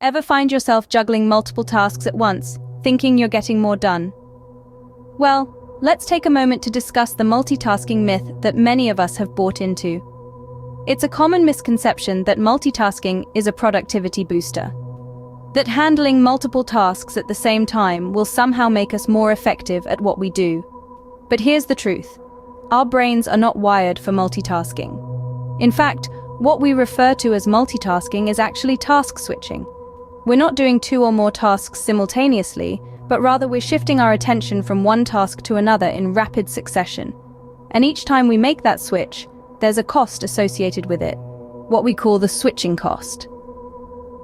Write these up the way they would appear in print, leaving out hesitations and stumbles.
Ever find yourself juggling multiple tasks at once, thinking you're getting more done? Well, let's take a moment to discuss the multitasking myth that many of us have bought into. It's a common misconception that multitasking is a productivity booster. That handling multiple tasks at the same time will somehow make us more effective at what we do. But here's the truth. Our brains are not wired for multitasking. In fact, what we refer to as multitasking is actually task switching. We're not doing two or more tasks simultaneously, but rather we're shifting our attention from one task to another in rapid succession. And each time we make that switch, there's a cost associated with it, what we call the switching cost.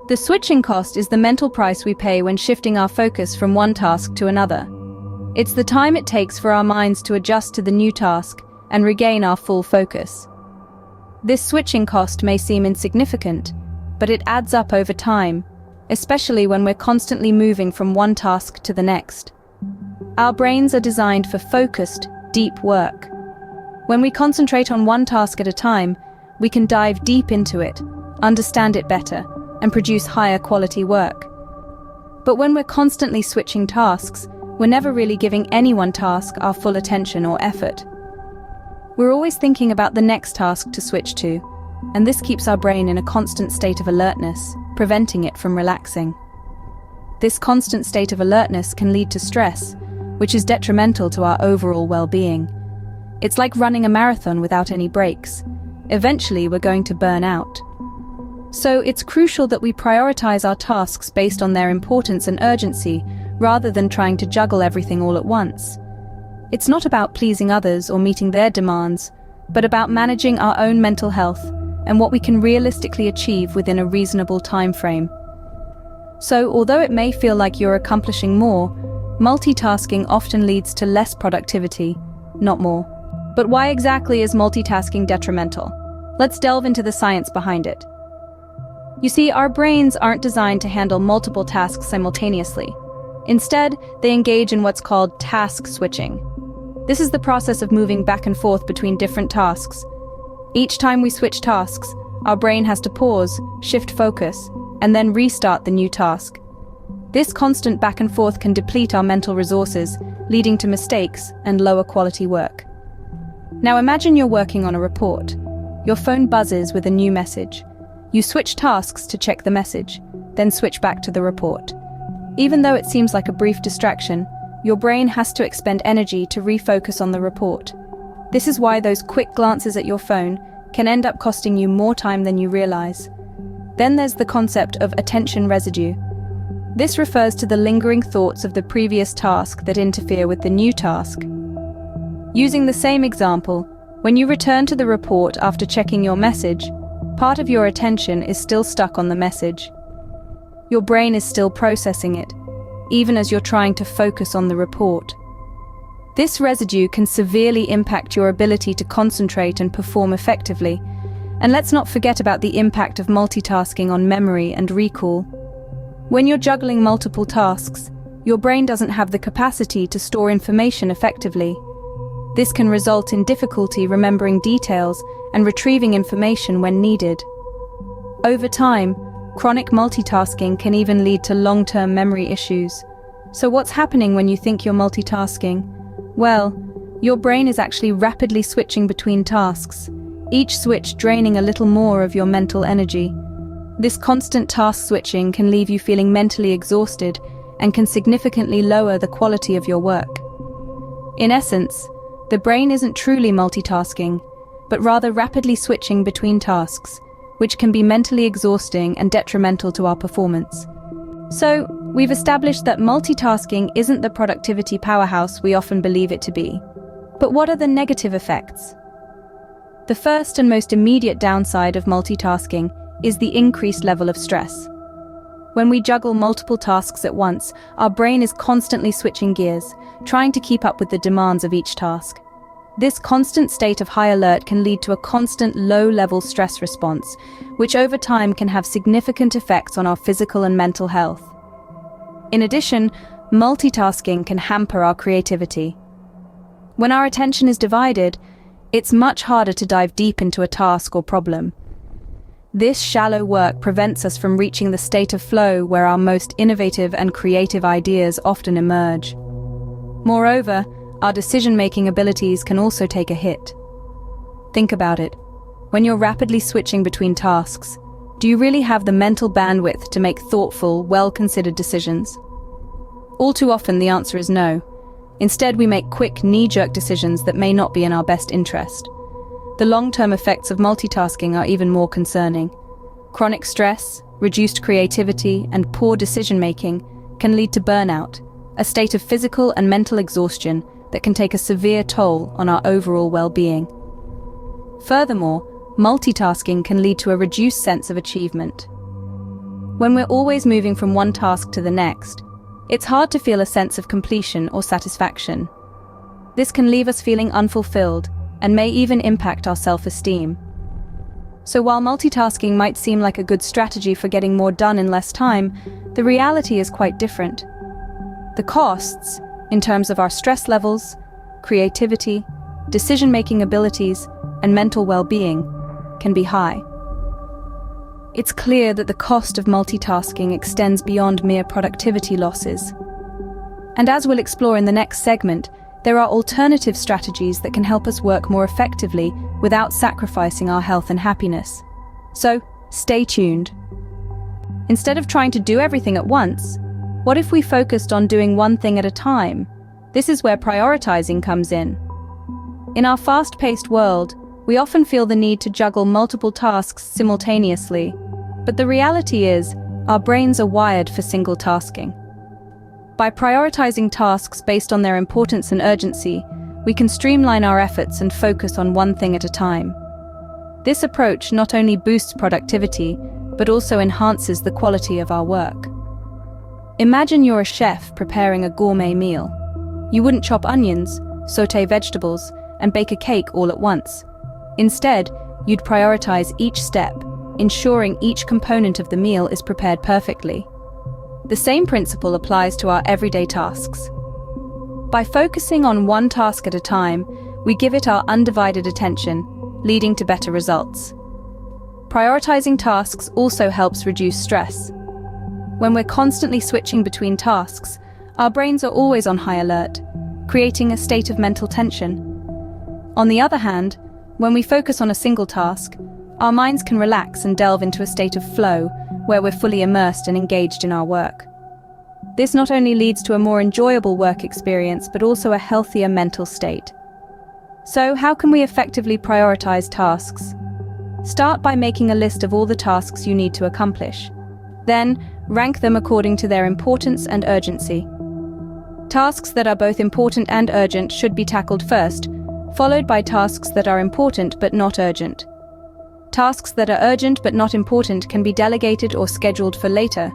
The switching cost is the mental price we pay when shifting our focus from one task to another. It's the time it takes for our minds to adjust to the new task and regain our full focus. This switching cost may seem insignificant, but it adds up over time, especially when we're constantly moving from one task to the next. Our brains are designed for focused, deep work. When we concentrate on one task at a time, we can dive deep into it, understand it better, and produce higher quality work. But when we're constantly switching tasks, we're never really giving any one task our full attention or effort. We're always thinking about the next task to switch to, and this keeps our brain in a constant state of alertness, preventing it from relaxing. This constant state of alertness can lead to stress, which is detrimental to our overall well-being. It's like running a marathon without any breaks. Eventually, we're going to burn out. So it's crucial that we prioritize our tasks based on their importance and urgency, rather than trying to juggle everything all at once. It's not about pleasing others or meeting their demands, but about managing our own mental health and what we can realistically achieve within a reasonable time frame. So, although it may feel like you're accomplishing more, multitasking often leads to less productivity, not more. But why exactly is multitasking detrimental? Let's delve into the science behind it. You see, our brains aren't designed to handle multiple tasks simultaneously. Instead, they engage in what's called task switching. This is the process of moving back and forth between different tasks. Each time we switch tasks, our brain has to pause, shift focus, and then restart the new task. This constant back and forth can deplete our mental resources, leading to mistakes and lower quality work. Now imagine you're working on a report. Your phone buzzes with a new message. You switch tasks to check the message, then switch back to the report. Even though it seems like a brief distraction, your brain has to expend energy to refocus on the report. This is why those quick glances at your phone can end up costing you more time than you realize. Then there's the concept of attention residue. This refers to the lingering thoughts of the previous task that interfere with the new task. Using the same example, when you return to the report after checking your message, part of your attention is still stuck on the message. Your brain is still processing it, even as you're trying to focus on the report. This residue can severely impact your ability to concentrate and perform effectively. And let's not forget about the impact of multitasking on memory and recall. When you're juggling multiple tasks, your brain doesn't have the capacity to store information effectively. This can result in difficulty remembering details and retrieving information when needed. Over time, chronic multitasking can even lead to long-term memory issues. So what's happening when you think you're multitasking? Well, your brain is actually rapidly switching between tasks, each switch draining a little more of your mental energy. This constant task switching can leave you feeling mentally exhausted and can significantly lower the quality of your work. In essence, the brain isn't truly multitasking, but rather rapidly switching between tasks, which can be mentally exhausting and detrimental to our performance. So, we've established that multitasking isn't the productivity powerhouse we often believe it to be. But what are the negative effects? The first and most immediate downside of multitasking is the increased level of stress. When we juggle multiple tasks at once, our brain is constantly switching gears, trying to keep up with the demands of each task. This constant state of high alert can lead to a constant low-level stress response, which over time can have significant effects on our physical and mental health. In addition, multitasking can hamper our creativity. When our attention is divided, it's much harder to dive deep into a task or problem. This shallow work prevents us from reaching the state of flow where our most innovative and creative ideas often emerge. Moreover, our decision-making abilities can also take a hit. Think about it. When you're rapidly switching between tasks, do you really have the mental bandwidth to make thoughtful, well-considered decisions? All too often, the answer is no. Instead, we make quick, knee-jerk decisions that may not be in our best interest. The long-term effects of multitasking are even more concerning. Chronic stress, reduced creativity, and poor decision-making can lead to burnout, a state of physical and mental exhaustion that can take a severe toll on our overall well-being. Furthermore, multitasking can lead to a reduced sense of achievement. When we're always moving from one task to the next, it's hard to feel a sense of completion or satisfaction. This can leave us feeling unfulfilled and may even impact our self-esteem. So while multitasking might seem like a good strategy for getting more done in less time, the reality is quite different. The costs, in terms of our stress levels, creativity, decision-making abilities, and mental well-being, can be high. It's clear that the cost of multitasking extends beyond mere productivity losses. And as we'll explore in the next segment, there are alternative strategies that can help us work more effectively without sacrificing our health and happiness. So, stay tuned. Instead of trying to do everything at once, what if we focused on doing one thing at a time? This is where prioritizing comes in. In our fast-paced world, we often feel the need to juggle multiple tasks simultaneously, but the reality is, our brains are wired for single tasking. By prioritizing tasks based on their importance and urgency, we can streamline our efforts and focus on one thing at a time. This approach not only boosts productivity, but also enhances the quality of our work. Imagine you're a chef preparing a gourmet meal. You wouldn't chop onions, sauté vegetables, and bake a cake all at once. Instead, you'd prioritize each step, ensuring each component of the meal is prepared perfectly. The same principle applies to our everyday tasks. By focusing on one task at a time, we give it our undivided attention, leading to better results. Prioritizing tasks also helps reduce stress. When we're constantly switching between tasks, our brains are always on high alert, creating a state of mental tension. On the other hand, when we focus on a single task, our minds can relax and delve into a state of flow where we're fully immersed and engaged in our work. This not only leads to a more enjoyable work experience, but also a healthier mental state. So, how can we effectively prioritize tasks? Start by making a list of all the tasks you need to accomplish. Then, rank them according to their importance and urgency. Tasks that are both important and urgent should be tackled first, followed by tasks that are important but not urgent. Tasks that are urgent but not important can be delegated or scheduled for later,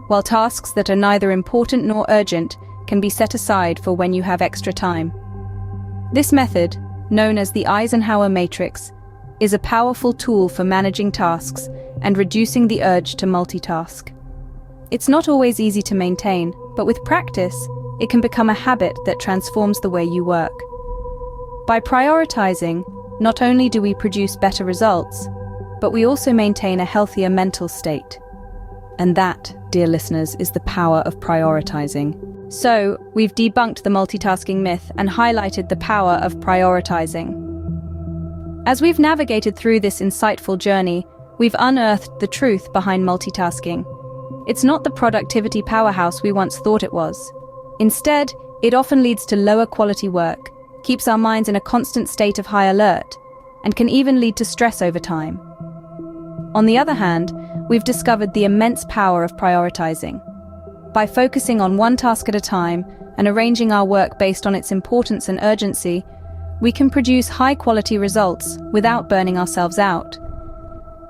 while tasks that are neither important nor urgent can be set aside for when you have extra time. This method, known as the Eisenhower matrix, is a powerful tool for managing tasks and reducing the urge to multitask. It's not always easy to maintain, but with practice, it can become a habit that transforms the way you work. By prioritizing, not only do we produce better results, but we also maintain a healthier mental state. And that, dear listeners, is the power of prioritizing. So, we've debunked the multitasking myth and highlighted the power of prioritizing. As we've navigated through this insightful journey, we've unearthed the truth behind multitasking. It's not the productivity powerhouse we once thought it was. Instead, it often leads to lower quality work, keeps our minds in a constant state of high alert, and can even lead to stress over time. On the other hand, we've discovered the immense power of prioritizing. By focusing on one task at a time and arranging our work based on its importance and urgency, we can produce high-quality results without burning ourselves out.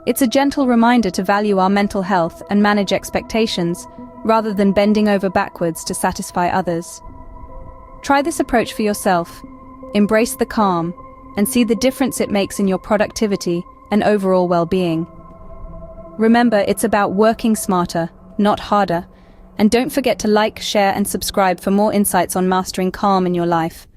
It's a gentle reminder to value our mental health and manage expectations, rather than bending over backwards to satisfy others. Try this approach for yourself, embrace the calm, and see the difference it makes in your productivity and overall well-being. Remember, it's about working smarter, not harder, and don't forget to like, share, and subscribe for more insights on mastering calm in your life.